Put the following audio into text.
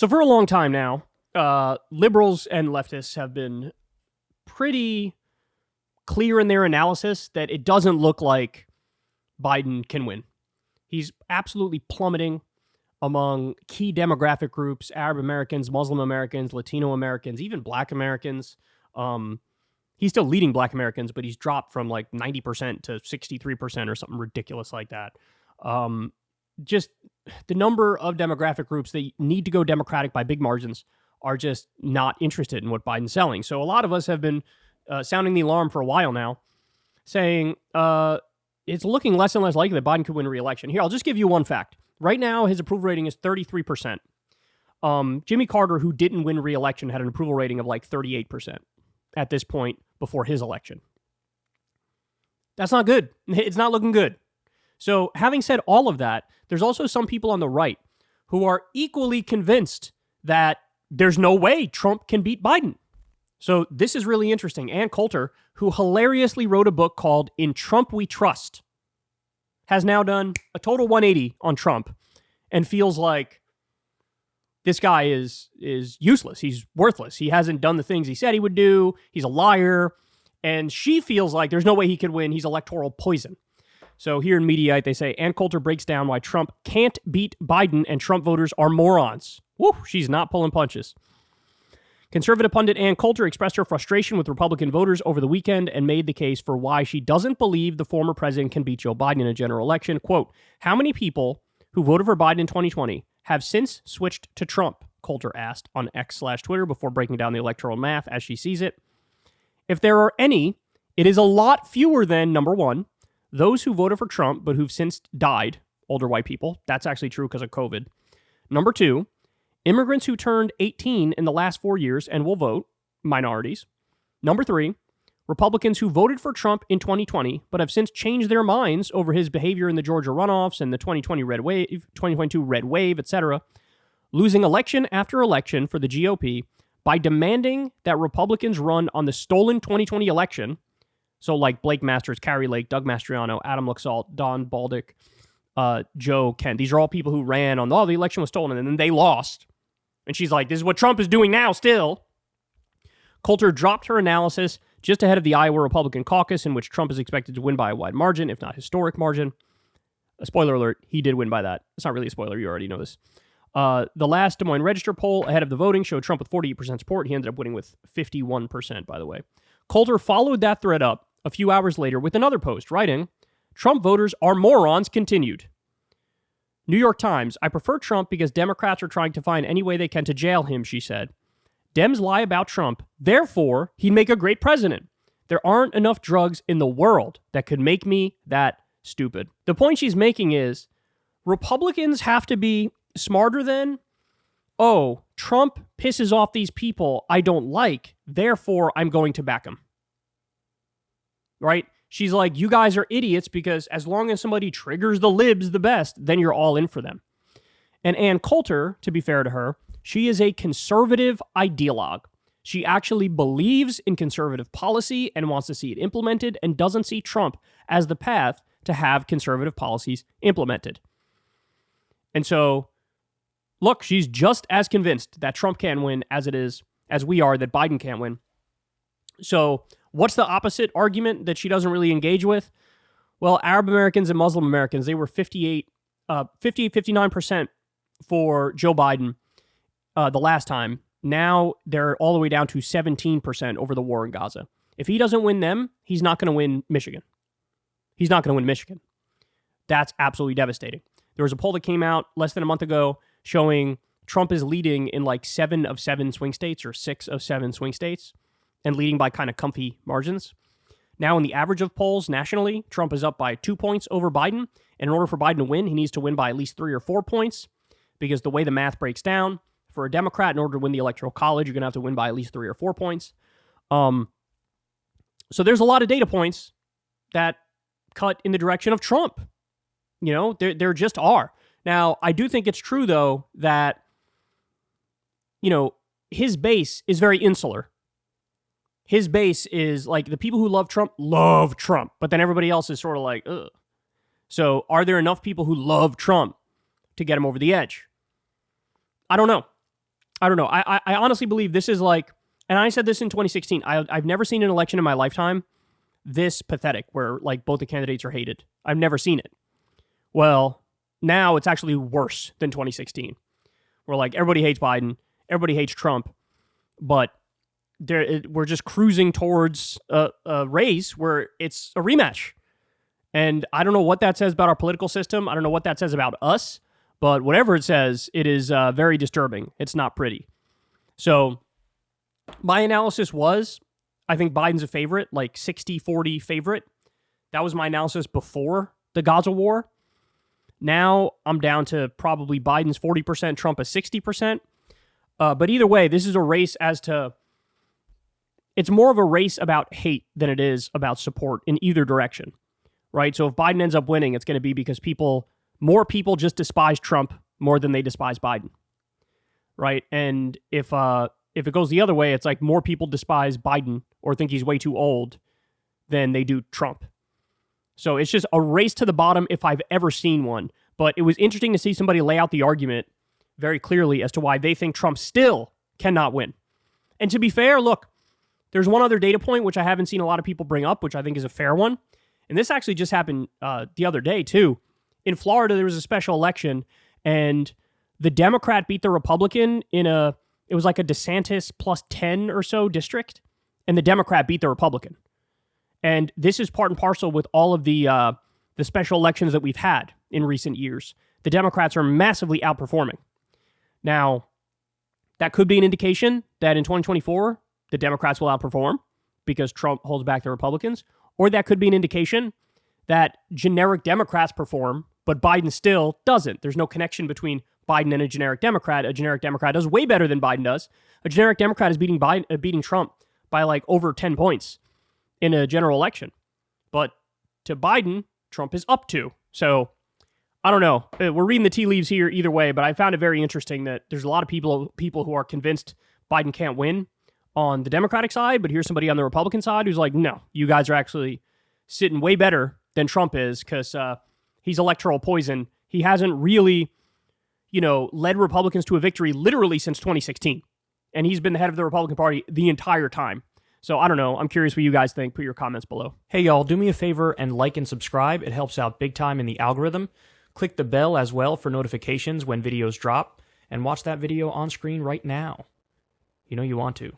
So for a long time now, liberals and leftists have been pretty clear in their analysis that it doesn't look like Biden can win. He's absolutely plummeting among key demographic groups: Arab Americans, Muslim Americans, Latino Americans, even Black Americans. He's still leading Black Americans, but he's dropped from like 90% to 63% or something ridiculous like that. Just the number of demographic groups that need to go Democratic by big margins are just not interested in what Biden's selling. So a lot of us have been sounding the alarm for a while now, saying it's looking less and less likely that Biden could win re-election. Here, I'll just give you one fact. Right now, his approval rating is 33%. Jimmy Carter, who didn't win re-election, had an approval rating of like 38% at this point before his election. That's not good. It's not looking good. So having said all of that, there's also some people on the right who are equally convinced that there's no way Trump can beat Biden. So this is really interesting. Ann Coulter, who hilariously wrote a book called In Trump We Trust, has now done a total 180 on Trump and feels like this guy is useless. He's worthless. He hasn't done the things he said he would do. He's a liar. And she feels like there's no way he could win. He's electoral poison. So here in Mediaite, they say, Ann Coulter breaks down why Trump can't beat Biden and Trump voters are morons. Woo, she's not pulling punches. Conservative pundit Ann Coulter expressed her frustration with Republican voters over the weekend and made the case for why she doesn't believe the former president can beat Joe Biden in a general election. Quote, how many people who voted for Biden in 2020 have since switched to Trump? Coulter asked on X/Twitter before breaking down the electoral math as she sees it. If there are any, it is a lot fewer than, number one, those who voted for Trump but who've since died, older white people. That's actually true because of COVID. Number two, immigrants who turned 18 in the last 4 years and will vote, minorities. Number three, Republicans who voted for Trump in 2020 but have since changed their minds over his behavior in the Georgia runoffs and the 2022 red wave, etc., losing election after election for the GOP by demanding that Republicans run on the stolen 2020 election. So like Blake Masters, Carrie Lake, Doug Mastriano, Adam Laxalt, Don Baldick, Joe Kent. These are all people who ran on, the election was stolen, and then they lost. And she's like, this is what Trump is doing now still. Coulter dropped her analysis just ahead of the Iowa Republican caucus, in which Trump is expected to win by a wide margin, if not historic margin. A spoiler alert, he did win by that. It's not really a spoiler, you already know this. The last Des Moines Register poll ahead of the voting showed Trump with 48% support. He ended up winning with 51%, by the way. Coulter followed that thread up a few hours later with another post, writing, Trump voters are morons, continued. New York Times, I prefer Trump because Democrats are trying to find any way they can to jail him, she said. Dems lie about Trump. Therefore, he'd make a great president. There aren't enough drugs in the world that could make me that stupid. The point she's making is Republicans have to be smarter than, oh, Trump pisses off these people I don't like, therefore I'm going to back him. Right? She's like, you guys are idiots because as long as somebody triggers the libs the best, then you're all in for them. And Ann Coulter, to be fair to her, she is a conservative ideologue. She actually believes in conservative policy and wants to see it implemented and doesn't see Trump as the path to have conservative policies implemented. And so, look, she's just as convinced that Trump can win as we are that Biden can't win. So what's the opposite argument that she doesn't really engage with? Well, Arab Americans and Muslim Americans, they were 59% for Joe Biden the last time. Now they're all the way down to 17% over the war in Gaza. If he doesn't win them, he's not going to win Michigan. He's not going to win Michigan. That's absolutely devastating. There was a poll that came out less than a month ago showing Trump is leading in like 7 of 7 swing states or 6 of 7 swing states and leading by kind of comfy margins. Now in the average of polls nationally, Trump is up by 2 points over Biden. And in order for Biden to win, he needs to win by at least 3 or 4 points because the way the math breaks down, for a Democrat, in order to win the Electoral College, you're going to have to win by at least 3 or 4 points. So there's a lot of data points that cut in the direction of Trump. You know, there just are. Now, I do think it's true, though, that, you know, his base is very insular. His base is like the people who love Trump, but then everybody else is sort of like, ugh. So are there enough people who love Trump to get him over the edge? I don't know. I don't know. I honestly believe this is like, and I said this in 2016. I've never seen an election in my lifetime this pathetic, where like both the candidates are hated. I've never seen it. Well, now it's actually worse than 2016, where like everybody hates Biden, everybody hates Trump, but we're just cruising towards a race where it's a rematch. And I don't know what that says about our political system. I don't know what that says about us, but whatever it says, it is very disturbing. It's not pretty. So my analysis was, I think Biden's a favorite, like 60-40 favorite. That was my analysis before the Gaza war. Now I'm down to probably Biden's 40%, Trump a 60%. But either way, this is a race it's more of a race about hate than it is about support in either direction, right? So if Biden ends up winning, it's going to be because more people just despise Trump more than they despise Biden, right? And if it goes the other way, it's like more people despise Biden or think he's way too old than they do Trump. So it's just a race to the bottom if I've ever seen one. But it was interesting to see somebody lay out the argument very clearly as to why they think Trump still cannot win. And to be fair, look, there's one other data point which I haven't seen a lot of people bring up, which I think is a fair one. And this actually just happened the other day, too. In Florida, there was a special election, and the Democrat beat the Republican it was like a DeSantis plus 10 or so district, and the Democrat beat the Republican. And this is part and parcel with all of the special elections that we've had in recent years. The Democrats are massively outperforming. Now, that could be an indication that in 2024, the Democrats will outperform because Trump holds back the Republicans. Or that could be an indication that generic Democrats perform, but Biden still doesn't. There's no connection between Biden and a generic Democrat. A generic Democrat does way better than Biden does. A generic Democrat is beating Trump by like over 10 points in a general election. But to Biden, Trump is up to. So I don't know. We're reading the tea leaves here either way, but I found it very interesting that there's a lot of people who are convinced Biden can't win on the Democratic side, but here's somebody on the Republican side who's like, no, you guys are actually sitting way better than Trump is because he's electoral poison. He hasn't really, led Republicans to a victory literally since 2016. And he's been the head of the Republican Party the entire time. So I don't know. I'm curious what you guys think. Put your comments below. Hey, y'all, do me a favor and like and subscribe. It helps out big time in the algorithm. Click the bell as well for notifications when videos drop. And watch that video on screen right now. You know you want to.